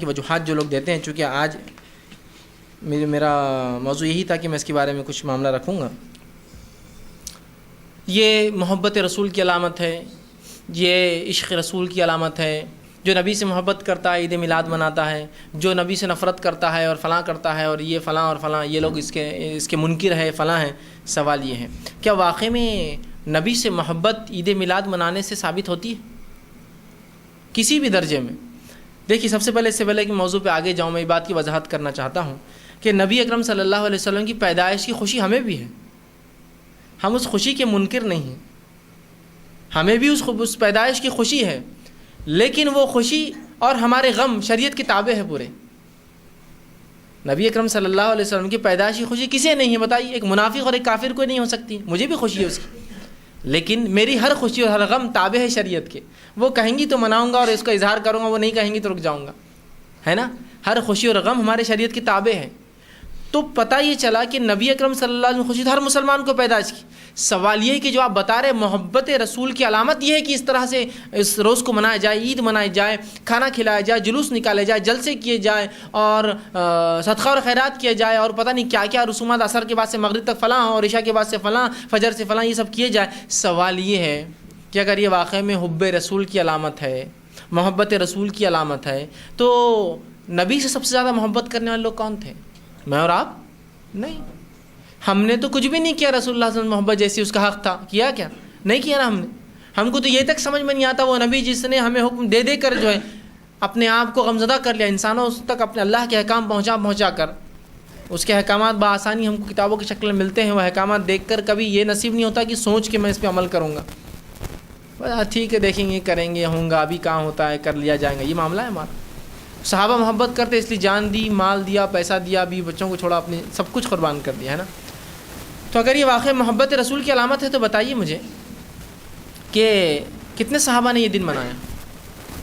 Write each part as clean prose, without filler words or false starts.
کی وجوہات جو لوگ دیتے ہیں، چونکہ آج میرا موضوع یہی تھا کہ میں اس کے بارے میں کچھ معاملہ رکھوں گا. یہ محبت رسول کی علامت ہے، یہ عشق رسول کی علامت ہے. جو نبی سے محبت کرتا ہے عید میلاد مناتا ہے، جو نبی سے نفرت کرتا ہے اور فلاں کرتا ہے اور یہ فلاں اور فلاں، یہ لوگ اس کے منکر ہے، فلاں ہیں. سوال یہ ہے کیا واقعی میں نبی سے محبت عید میلاد منانے سے ثابت ہوتی ہے کسی بھی درجے میں؟ دیکھیے، سب سے پہلے اس سے پہلے کہ موضوع پہ آگے جاؤں، میں یہ بات کی وضاحت کرنا چاہتا ہوں کہ نبی اکرم صلی اللہ علیہ وسلم کی پیدائش کی خوشی ہمیں بھی ہے. ہم اس خوشی کے منکر نہیں ہیں، ہمیں بھی اس پیدائش کی خوشی ہے، لیکن وہ خوشی اور ہمارے غم شریعت کے تابع ہے پورے. نبی اکرم صلی اللہ علیہ وسلم کی پیدائش کی خوشی کسے نہیں ہے بتائیے؟ ایک منافق اور ایک کافر کو نہیں ہو سکتی. مجھے بھی خوشی ہے اس کی، لیکن میری ہر خوشی اور ہر غم تابع ہے شریعت کے. وہ کہیں گی تو مناؤں گا اور اس کا اظہار کروں گا، وہ نہیں کہیں گی تو رک جاؤں گا، ہے نا. ہر خوشی اور غم ہمارے شریعت کی تابع ہے. تو پتہ یہ چلا کہ نبی اکرم صلی اللہ علیہ وسلم خوشی ہر مسلمان کو پیدائش کی. سوال یہ ہے کہ جو آپ بتا رہے محبت رسول کی علامت یہ ہے کہ اس طرح سے اس روز کو منایا جائے، عید منائی جائے، کھانا کھلایا جائے، جلوس نکالے جائے، جلسے کیے جائے اور صدقہ اور خیرات کیے جائے اور پتہ نہیں کیا کیا رسومات، عصر کے بعد سے مغرب تک فلاں اور عشاء کے بعد سے فلاں، فجر سے فلاں، یہ سب کیے جائے. سوال یہ ہے کہ اگر یہ واقعی میں حب رسول کی علامت ہے، محبت رسول کی علامت ہے، تو نبی سے سب سے زیادہ محبت کرنے والے لوگ کون تھے؟ میں اور آپ؟ نہیں. ہم نے تو کچھ بھی نہیں کیا رسول اللہ صلی اللہ علیہ وسلم محبت جیسی اس کا حق تھا. کیا کیا؟ نہیں کیا نا ہم نے. ہم کو تو یہ تک سمجھ میں نہیں آتا وہ نبی جس نے ہمیں حکم دے دے کر جو ہے اپنے آپ کو غمزدہ کر لیا، انسانوں تک اپنے اللہ کے احکام پہنچا کر، اس کے احکامات بآسانی ہم کو کتابوں کی شکل میں ملتے ہیں. وہ احکامات دیکھ کر کبھی یہ نصیب نہیں ہوتا کہ سوچ کے میں اس پہ عمل کروں گا. ٹھیک ہے، دیکھیں گے، کریں گے، ہوں گا، ابھی کہاں ہوتا ہے، کر لیا جائے گا. یہ معاملہ ہے ہمارا. صحابہ محبت کرتے اس لیے جان دی، مال دیا، پیسہ دیا، بھی بچوں کو چھوڑا، اپنے سب کچھ قربان کر دیا، ہے نا. تو اگر یہ واقعی محبت رسول کی علامت ہے تو بتائیے مجھے کہ کتنے صحابہ نے یہ دن منایا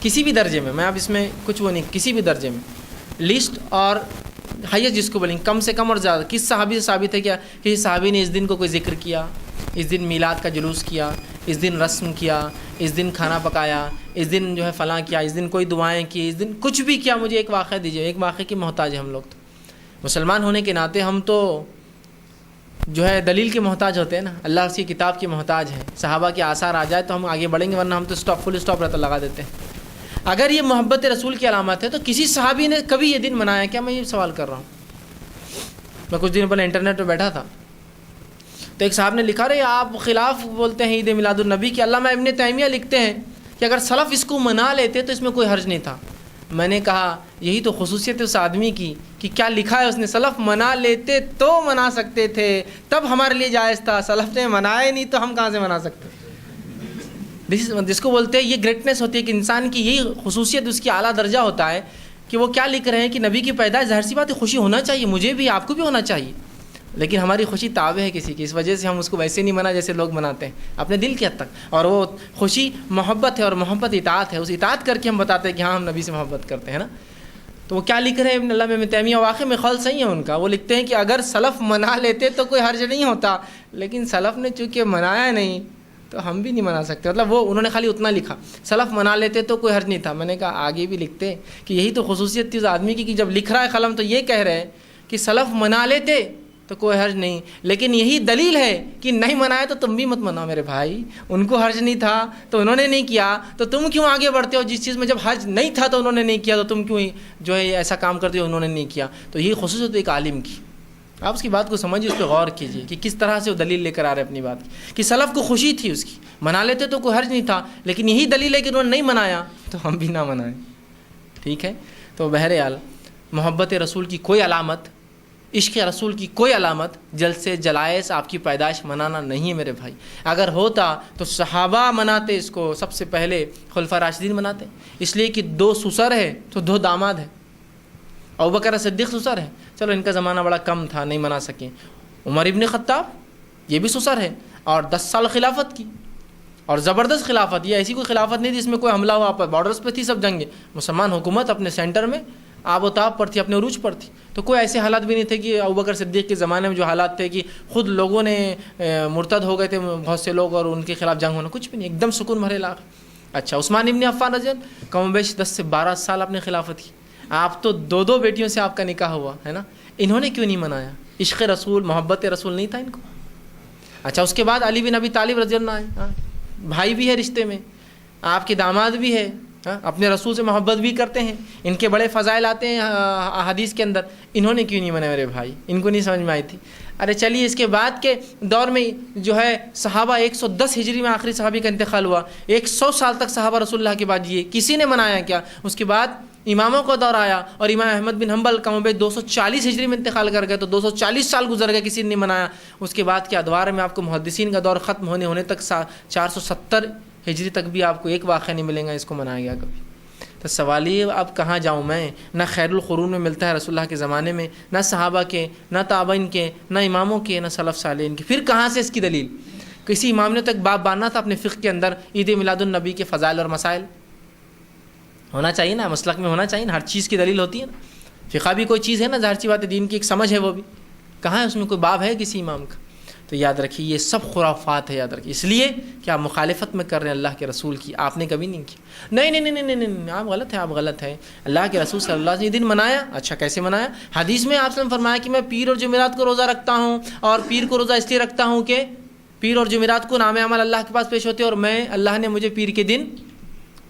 کسی بھی درجے میں؟ میں اب اس میں کچھ وہ نہیں، کسی بھی درجے میں لسٹ اور ہائیسٹ جس کو بولیں کم سے کم اور زیادہ، کس صحابی سے ثابت ہے کیا کہ صحابی نے اس دن کو کوئی ذکر کیا، اس دن میلاد کا جلوس کیا، اس دن رسم کیا، اس دن کھانا پکایا، اس دن جو ہے فلاں کیا، اس دن کوئی دعائیں کی، اس دن کچھ بھی کیا؟ مجھے ایک واقعہ دیجیے. ایک واقعے کی محتاج ہے ہم لوگ. تو مسلمان ہونے کے ناطے ہم تو جو ہے دلیل کے محتاج ہوتے ہیں نا، اللہ کی کتاب کے محتاج ہیں. صحابہ کے آثار آ جائے تو ہم آگے بڑھیں گے، ورنہ ہم تو فل اسٹاپ رہتا لگا دیتے ہیں. اگر یہ محبت رسول کی علامت ہے تو کسی صحابی نے کبھی یہ دن منایا کیا؟ میں یہ سوال کر رہا ہوں. میں کچھ دن پہلے انٹرنیٹ پہ بیٹھا تھا تو ایک صاحب نے لکھا، رہے آپ خلاف بولتے ہیں عید میلاد النبی کی. علامہ ابن تیمیہ لکھتے ہیں کہ اگر سلف اس کو منا لیتے تو اس میں کوئی حرج نہیں تھا. میں نے کہا یہی تو خصوصیت ہے اس آدمی کی کہ کیا لکھا ہے اس نے. سلف منا لیتے تو منا سکتے تھے، تب ہمارے لیے جائز تھا. سلف نے منایا نہیں تو ہم کہاں سے منا سکتے؟ جس کو بولتے ہیں یہ گریٹنس ہوتی ہے کہ انسان کی یہی خصوصیت اس کی اعلیٰ درجہ ہوتا ہے کہ وہ کیا لکھ رہے ہیں کہ نبی کی پیدائش، ظاہر سی بات ہے خوشی ہونا چاہیے، مجھے بھی، آپ کو بھی ہونا چاہیے، لیکن ہماری خوشی تابع ہے کسی کی. اس وجہ سے ہم اس کو ویسے نہیں منا جیسے لوگ مناتے ہیں اپنے دل کی حد تک. اور وہ خوشی محبت ہے اور محبت اطاعت ہے. اس اطاعت کر کے ہم بتاتے ہیں کہ ہاں ہم نبی سے محبت کرتے ہیں نا. تو وہ کیا لکھ رہے ہیں ابن علامہ ابن تیمیہ؟ واقعی میں خیال صحیح ہے ان کا. وہ لکھتے ہیں کہ اگر سلف منا لیتے تو کوئی حرج نہیں ہوتا، لیکن سلف نے چونکہ منایا نہیں تو ہم بھی نہیں منا سکتے. مطلب وہ انہوں نے خالی اتنا لکھا، سلف منا لیتے تو کوئی حرج نہیں تھا. میں نے کہا آگے بھی لکھتے کہ یہی تو خصوصیت تھی اس آدمی کی کہ جب لکھ رہا ہے قلم تو یہ کہہ رہے ہیں کہ سلف منا لیتے تو کوئی حرج نہیں، لیکن یہی دلیل ہے کہ نہیں منایا تو تم بھی مت مناؤ میرے بھائی. ان کو حرج نہیں تھا تو انہوں نے نہیں کیا، تو تم کیوں آگے بڑھتے ہو؟ جس چیز میں جب حرج نہیں تھا تو انہوں نے نہیں کیا تو تم کیوں جو ہے ایسا کام کرتے ہو انہوں نے نہیں کیا؟ تو یہی خصوصیت ایک عالم کی. آپ اس کی بات کو سمجھیے، اس پہ غور کیجیے کہ کس طرح سے وہ دلیل لے کر آ رہے اپنی بات کی کہ سلف کو خوشی تھی اس کی، منا لیتے تو کوئی حرج نہیں تھا، لیکن یہی دلیل ہے کہ انہوں نے نہیں منایا تو ہم بھی نہ منائیں. ٹھیک ہے. تو بہرحال محبت رسول کی کوئی علامت، عشق رسول کی کوئی علامت جلسے جلائس آپ کی پیدائش منانا نہیں ہے میرے بھائی. اگر ہوتا تو صحابہ مناتے اس کو، سب سے پہلے خلفاء راشدین مناتے، اس لیے کہ 2 سسر ہے تو 2 داماد ہیں. ابوبکر صدیق سسر ہے، چلو ان کا زمانہ بڑا کم تھا نہیں منا سکیں. عمر ابن خطاب یہ بھی سسر ہے اور 10 سال خلافت کی اور زبردست خلافت. یہ ایسی کوئی خلافت نہیں جس میں کوئی حملہ ہوا، بارڈرز پہ تھی سب جنگیں. مسلمان حکومت اپنے سینٹر میں آب و تاب پر تھی، اپنے عروج پر تھی. تو کوئی ایسے حالات بھی نہیں تھے کہ ابوبکر صدیق کے زمانے میں جو حالات تھے کہ خود لوگوں نے مرتد ہو گئے تھے بہت سے لوگ اور ان کے خلاف جنگ ہونا، کچھ بھی نہیں، ایک دم سکون بھرے علاقہ. اچھا عثمان ابن عفان رضی اللہ کم و بیش 10 سے 12 سال اپنے خلافت کی. آپ تو دو دو بیٹیوں سے آپ کا نکاح ہوا ہے نا, انہوں نے کیوں نہیں منایا؟ عشق رسول, محبت رسول نہیں تھا ان کو؟ اچھا اس کے بعد علی بن ابی طالب رضی اللہ عنہ, بھائی بھی ہے رشتے میں, آپ کے داماد بھی ہے, اپنے رسول سے محبت بھی کرتے ہیں, ان کے بڑے فضائل آتے ہیں حدیث کے اندر, انہوں نے کیوں نہیں منایا میرے بھائی؟ ان کو نہیں سمجھ میں آئی تھی. ارے چلیے اس کے بعد کے دور میں جو ہے صحابہ 110 ہجری میں آخری صحابی کا انتقال ہوا, 100 سال تک صحابہ رسول اللہ کے بعد جیے, کسی نے منایا کیا؟ اس کے بعد اماموں کا دور آیا اور امام احمد بن حنبل کم و بیش 240 ہجری میں انتقال کر گئے, تو 240 سال گزر گئے, کسی نے نہیں منایا. اس کے بعد کے ادوار میں آپ کو محدثین کا دور ختم ہونے تک 470 ہجری تک بھی آپ کو ایک واقعہ نہیں ملے گا اس کو منایا گیا کبھی. تو سوال یہ اب کہاں جاؤں میں؟ نہ خیر القرون میں ملتا ہے رسول اللہ کے زمانے میں, نہ صحابہ کے, نہ تابعین کے, نہ اماموں کے, نہ سلف صالحین کے. پھر کہاں سے اس کی دلیل؟ کسی امام نے تو ایک باب باندھنا تھا اپنے فقہ کے اندر, عید میلاد النبی کے فضائل اور مسائل. ہونا چاہیے نا, مسلک میں ہونا چاہیے نا, ہر چیز کی دلیل ہوتی ہے نا. فقہ بھی کوئی چیز ہے نا, ظاہر سی بات ہے, دین کی ایک سمجھ ہے, وہ بھی کہاں ہے اس میں کوئی باب ہے کسی امام کا؟ تو یاد رکھیے یہ سب خرافات ہے, یاد رکھیے. اس لیے کہ آپ مخالفت میں کر رہے ہیں اللہ کے رسول کی, آپ نے کبھی نہیں کی. نہیں نہیں نہیں نہیں نہیں, آپ غلط ہیں, آپ غلط ہیں. اللہ کے رسول صلی اللہ علیہ وسلم نے یہ دن منایا. اچھا کیسے منایا؟ حدیث میں آپ نے فرمایا کہ میں پیر اور جمعرات کو روزہ رکھتا ہوں, اور پیر کو روزہ اس لیے رکھتا ہوں کہ پیر اور جمعرات کو نام عمل اللہ کے پاس پیش ہوتے, اور میں اللہ نے مجھے پیر کے دن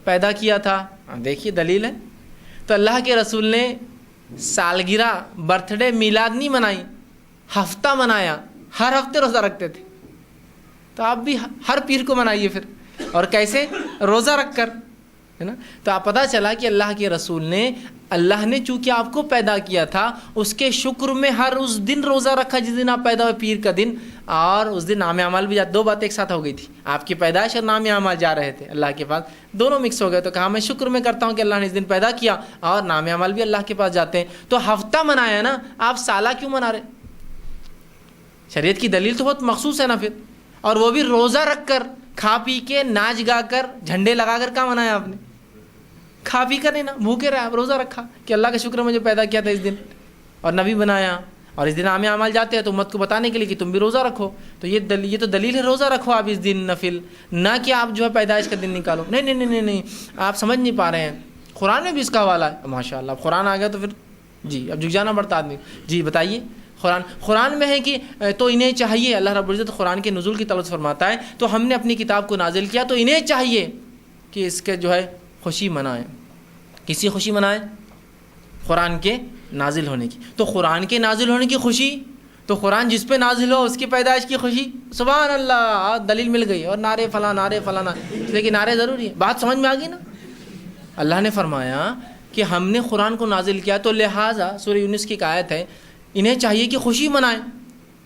پیدا کیا تھا. دیکھیے دلیل ہے. تو اللہ کے رسول نے سالگرہ, برتھ ڈے, میلاد نہیں منائی, ہفتہ منایا, ہر ہفتے روزہ رکھتے تھے. تو آپ بھی ہر پیر کو منائیے پھر, اور کیسے؟ روزہ رکھ کر, ہے نا. تو آپ پتہ چلا کہ اللہ کے رسول نے, اللہ نے چونکہ آپ کو پیدا کیا تھا, اس کے شکر میں ہر اس دن روزہ رکھا جس دن آپ پیدا ہوئے, پیر کا دن, اور اس دن نام اعمال بھی دو باتیں ایک ساتھ ہو گئی تھی, آپ کی پیدائش اور نام اعمال جا رہے تھے اللہ کے پاس, دونوں مکس ہو گئے. تو کہا میں شکر میں کرتا ہوں کہ اللہ نے اس دن پیدا کیا, اور نام اعمال بھی اللہ کے پاس جاتے ہیں. تو ہفتہ منایا نا, آپ سالہ کیوں منا رہے؟ شریعت کی دلیل تو بہت مخصوص ہے نا پھر, اور وہ بھی روزہ رکھ کر, کھا پی کے, ناچ گا کر, جھنڈے لگا کر کہاں منایا آپ نے؟ کھا پی کر نہیں نا, بھوکے رہے آپ, روزہ رکھا کہ اللہ کا شکر مجھے پیدا کیا تھا اس دن, اور نبی بنایا, اور اس دن عام اعمال جاتے ہیں تو امت کو بتانے کے لیے کہ تم بھی روزہ رکھو. تو یہ تو دلیل ہے, روزہ رکھو آپ اس دن نفل, نہ کہ آپ جو ہے پیدائش کا دن نکالو. نہیں نہیں نہیں نہیں, آپ سمجھ نہیں پا رہے ہیں. قرآن میں بھی اس کا حوالہ ہے ماشاء اللہ. اب قرآن آ گیا تو پھر جی اب جھک جانا پڑتا آدمی. جی بتائیے. قرآن میں ہے کہ تو انہیں چاہیے, اللہ رب العزت قرآن کے نزول کی طرف فرماتا ہے, تو ہم نے اپنی کتاب کو نازل کیا تو انہیں چاہیے کہ اس کے جو ہے خوشی منائیں. کسی خوشی منائیں؟ قرآن کے نازل ہونے کی. تو قرآن کے نازل ہونے کی خوشی, تو قرآن جس پہ نازل ہو اس کی پیدائش کی خوشی. سبحان اللہ, دلیل مل گئی. اور نعرے فلاں نعرے فلاں, لیکن نعرے ضروری ہے. بات سمجھ میں آ گئی نا. اللہ نے فرمایا کہ ہم نے قرآن کو نازل کیا, تو لہٰذا سورہ یونس کی ایک آیت ہے, انہیں چاہیے کہ خوشی منائیں.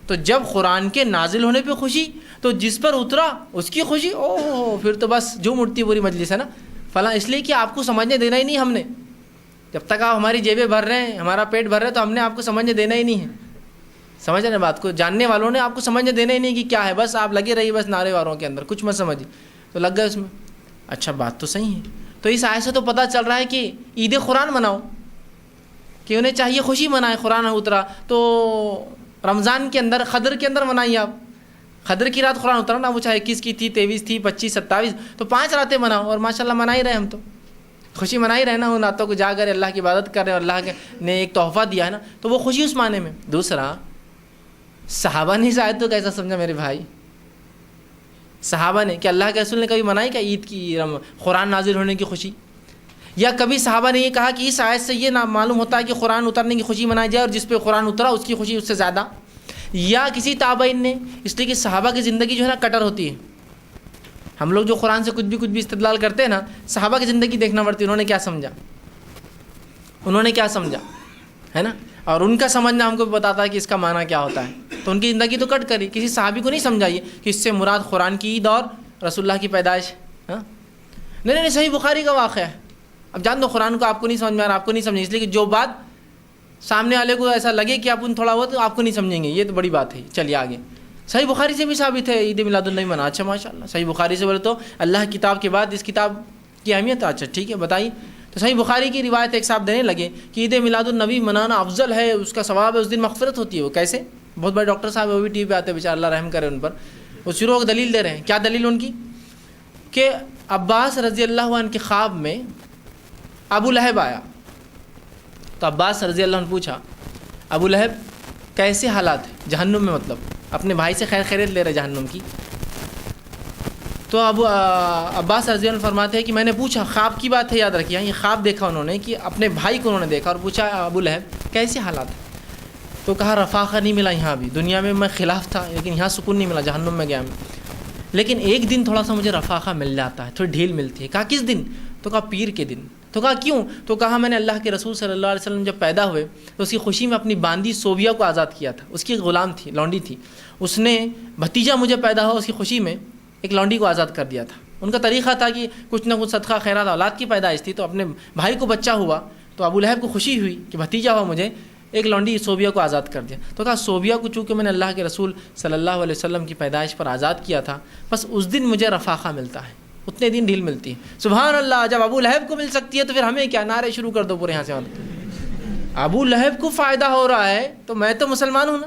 تو جب قرآن کے نازل ہونے پہ خوشی, تو جس پر اترا اس کی خوشی, اوہ پھر تو بس جو مٹتی پوری مجلس ہے نا فلاں. اس لیے کہ آپ کو سمجھنے دینا ہی نہیں ہم نے. جب تک آپ ہماری جیبیں بھر رہے ہیں, ہمارا پیٹ بھر رہے ہیں, تو ہم نے آپ کو سمجھنے دینا ہی نہیں ہے. سمجھ رہے ہیں بات کو؟ جاننے والوں نے آپ کو سمجھنے دینا ہی نہیں کہ کیا ہے, بس آپ لگے رہیے بس نعرے واروں کے اندر, کچھ مت سمجھیے. تو لگ گئے اس میں. اچھا بات تو صحیح ہے. تو اس آیت سے تو پتہ چل رہا ہے کہ عید قرآن مناؤ, کہ انہیں چاہیے خوشی منائیں. قرآن اترا تو رمضان کے اندر, قدر کے اندر منائیے آپ. قدر کی رات قرآن اترا نا, وہ چاہے 21 کی تھی, 23 تھی, 25, 27, تو 5 راتیں مناؤ. اور ماشاء اللہ منا ہی رہے ہم, تو خوشی منا ہی رہے نا. ان راتوں کو جا کر اللہ کی عبادت کر رہے ہیں, اور اللہ نے ایک تحفہ دیا ہے نا, تو وہ خوشی اس معنی میں. دوسرا, صحابہ نے شاید تو کیسا سمجھا میرے بھائی؟ صحابہ نے, کہ اللہ کے رسول نے کبھی منائی کیا عید کی, قرآن نازل ہونے کی خوشی؟ یا کبھی صحابہ نے یہ کہا کہ اس آیت سے یہ نہ معلوم ہوتا ہے کہ قرآن اترنے کی خوشی منائی جائے, اور جس پہ قرآن اترا اس کی خوشی اس سے زیادہ؟ یا کسی تابعین نے؟ اس لیے کہ صحابہ کی زندگی جو ہے نا کٹر ہوتی ہے. ہم لوگ جو قرآن سے کچھ بھی استدلال کرتے ہیں نا, صحابہ کی زندگی دیکھنا پڑتی ہے. انہوں نے کیا سمجھا, انہوں نے کیا سمجھا, ہے نا. اور ان کا سمجھنا ہم کو بتاتا ہے کہ اس کا معنی کیا ہوتا ہے. تو ان کی زندگی تو کٹ کری. کسی صحابی کو نہیں سمجھائیے کہ اس سے مراد قرآن کی عید اور رسول اللہ کی پیدائش. ہاں نہیں, صحیح بخاری کا واقعہ ہے. اب جان دو قرآن کو آپ کو نہیں سمجھ میں آ رہا, آپ کو نہیں سمجھیں, اس لیے کہ جو بات سامنے والے کو ایسا لگے کہ آپ ان تھوڑا بہت, تو آپ کو نہیں سمجھیں گے. یہ تو بڑی بات ہے. چلیے آگے. صحیح بخاری سے بھی ثابت ہے عید میلاد النبی منا. اچھا ماشاء اللہ, صحیح بخاری سے بولے تو اللہ کتاب کے بعد اس کتاب کی اہمیت. اچھا ٹھیک ہے بتائیے. تو صحیح بخاری کی روایت ایک صاحب دینے لگے کہ عید میلاد النبی منانا افضل ہے, اس کا ثواب ہے, اس دن مغفرت ہوتی ہے. وہ کیسے؟ بہت بڑے ڈاکٹر صاحب وہ بھی ٹی وی پہ آتے ہیں, بیچارہ اللہ رحم کرے ان پر. وہ شروع دلیل دے رہے ہیں. کیا دلیل ان کی؟ کہ عباس رضی اللہ عنہ کے خواب میں ابو لہب آیا. تو عباس رضی اللہ عنہ نے پوچھا ابو لہب کیسے حالات ہیں جہنم میں، مطلب اپنے بھائی سے خیر خیریت لے رہے جہنم کی. تو عباس رضی اللہ عنہ فرماتے ہیں کہ میں نے پوچھا، خواب کی بات ہے یاد رکھیے، یہ خواب دیکھا انہوں نے کہ اپنے بھائی کو انہوں نے دیکھا اور پوچھا ابو لہب کیسے حالات ہیں؟ تو کہا رفاقہ نہیں ملا یہاں بھی، دنیا میں میں خلاف تھا لیکن یہاں سکون نہیں ملا، جہنم میں گیا میں، لیکن ایک دن تھوڑا سا مجھے رفاقہ مل جاتا ہے، تھوڑی ڈھیل ملتی ہے. کہا کس دن؟ تو کہا پیر کے دن. تو کہا کیوں؟ تو کہا میں نے اللہ کے رسول صلی اللہ علیہ وسلم جب پیدا ہوئے تو اس کی خوشی میں اپنی باندی صوبیہ کو آزاد کیا تھا. اس کی غلام تھی، لونڈی تھی، اس نے بھتیجا مجھے پیدا ہوا اس کی خوشی میں ایک لونڈی کو آزاد کر دیا تھا. ان کا طریقہ تھا کہ کچھ نہ کچھ صدقہ خیرات، اولاد کی پیدائش تھی تو اپنے بھائی کو بچہ ہوا تو ابو لہب کو خوشی ہوئی کہ بھتیجا ہوا مجھے، ایک لونڈی صوبیہ کو آزاد کر دیا. تو کہا صوبیہ کو چونکہ میں نے اللہ کے رسول صلی اللہ علیہ وسلم کی پیدائش پر آزاد کیا تھا، بس اس دن مجھے رفاقہ ملتا ہے، اتنے دن ڈھیل ملتی ہے. سبحان اللہ، جب ابو لہب کو مل سکتی ہے تو پھر ہمیں کیا؟ نعرے شروع کر دو پورے یہاں سے. ابو لہب کو فائدہ ہو رہا ہے تو میں تو مسلمان ہوں نا.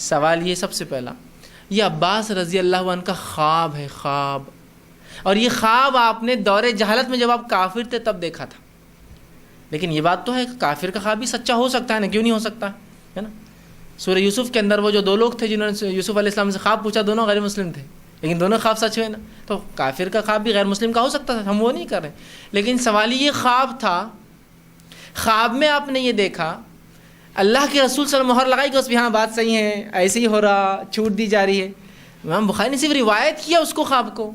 سوال یہ سب سے پہلا، یہ عباس رضی اللہ عنہ کا خواب ہے، خواب. اور یہ خواب آپ نے دور جہالت میں جب آپ کافر تھے تب دیکھا تھا. لیکن یہ بات تو ہے کہ کافر کا خواب بھی سچا ہو سکتا ہے نا، کیوں نہیں ہو سکتا ہے نا. سورہ یوسف کے اندر وہ جو دو لوگ تھے جنہوں نے یوسف علیہ السلام سے خواب پوچھا، دونوں غیر مسلم تھے لیکن دونوں خواب سچ ہوئے نا. تو کافر کا خواب بھی غیر مسلم کا ہو سکتا تھا، ہم وہ نہیں کر رہے. لیکن سوال یہ خواب تھا، خواب میں آپ نے یہ دیکھا، اللہ کے رسول صلی اللہ علیہ وسلم مہر لگائی کہ اس بھی ہاں بات صحیح ہے، ایسے ہی ہو رہا، چھوٹ دی جا رہی ہے. امام بخاری نے صرف روایت کیا اس کو، خواب کو.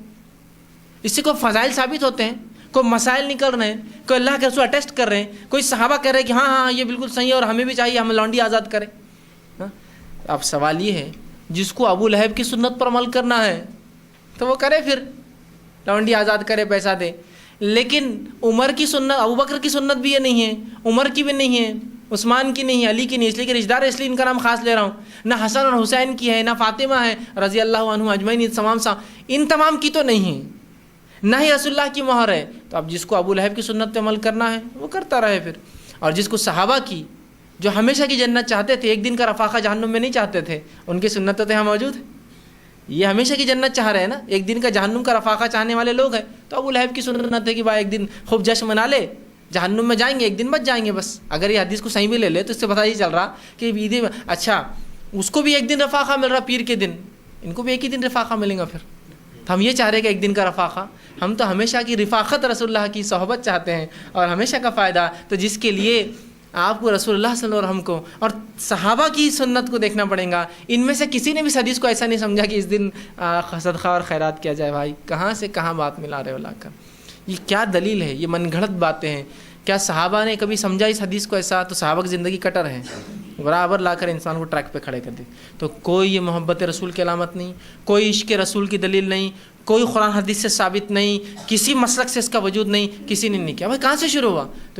اس سے کوئی فضائل ثابت ہوتے ہیں، کوئی مسائل نکل رہے ہیں، کوئی اللہ کے رسول اٹیسٹ کر رہے ہیں، کوئی صحابہ کہہ رہے ہیں کہ ہاں ہاں یہ بالکل صحیح ہے اور ہمیں بھی چاہیے ہم لونڈی آزاد کریں. اب سوال یہ ہے جس کو ابو لہب کی سنت پر عمل کرنا ہے تو وہ کرے، پھر لونڈی آزاد کرے، پیسہ دے. لیکن عمر کی سنت، ابو بکر کی سنت بھی یہ نہیں ہے، عمر کی بھی نہیں ہے، عثمان کی نہیں ہے، علی کی نہیں، اس لیے کہ رشتہ دار اس لیے ان کا نام خاص لے رہا ہوں. نہ حسن اور حسین کی ہے، نہ فاطمہ ہے رضی اللہ عنہ اجمعین، ان تمام کی تو نہیں ہے، نہ ہی رسول اللہ کی مہر ہے. تو اب جس کو ابو لہب کی سنت پہ عمل کرنا ہے وہ کرتا رہے پھر. اور جس کو صحابہ کی جو ہمیشہ کی جنت چاہتے تھے، ایک دن کا رفاقہ جہنم میں نہیں چاہتے تھے، ان کی سنت تو یہاں موجود ہے. یہ ہمیشہ کی جنت چاہ رہے ہیں نا، ایک دن کا جہنم کا رفاقہ چاہنے والے لوگ ہیں. تو ابو لہب کی سنت ہے کہ بھائی ایک دن خوب جشن منا لے، جہنم میں جائیں گے، ایک دن بچ جائیں گے بس. اگر یہ حدیث کو صحیح بھی لے لے تو اس سے پتہ یہ چل رہا کہ عید، اچھا اس کو بھی ایک دن رفاقہ مل رہا پیر کے دن، ان کو بھی ایک ہی دن رفاقہ ملیں گا. پھر تو ہم یہ چاہ رہے ہیں کہ ایک دن کا رفاقہ، ہم تو ہمیشہ کی رفاقت رسول اللہ کی صحبت چاہتے ہیں اور ہمیشہ کا فائدہ. تو جس کے لیے آپ کو رسول اللہ صلی اللہ علیہ وسلم کو اور صحابہ کی سنت کو دیکھنا پڑے گا. ان میں سے کسی نے بھی اس حدیث کو ایسا نہیں سمجھا کہ اس دن صدقہ اور خیرات کیا جائے. بھائی کہاں سے کہاں بات ملا رہے ہو لا کر، یہ کیا دلیل ہے؟ یہ من گھڑت باتیں ہیں. کیا صحابہ نے کبھی سمجھا اس حدیث کو ایسا؟ تو صحابہ کی زندگی کٹر ہے، برابر لا کر انسان کو ٹریک پہ کھڑے کر دے. تو کوئی یہ محبت رسول کی علامت نہیں، کوئی عشق رسول کی دلیل نہیں، کوئی قرآن حدیث سے ثابت نہیں، کسی مسلک سے اس کا وجود نہیں، کسی نے نہیں کیا. بھائی کہاں سے شروع ہوا؟ تو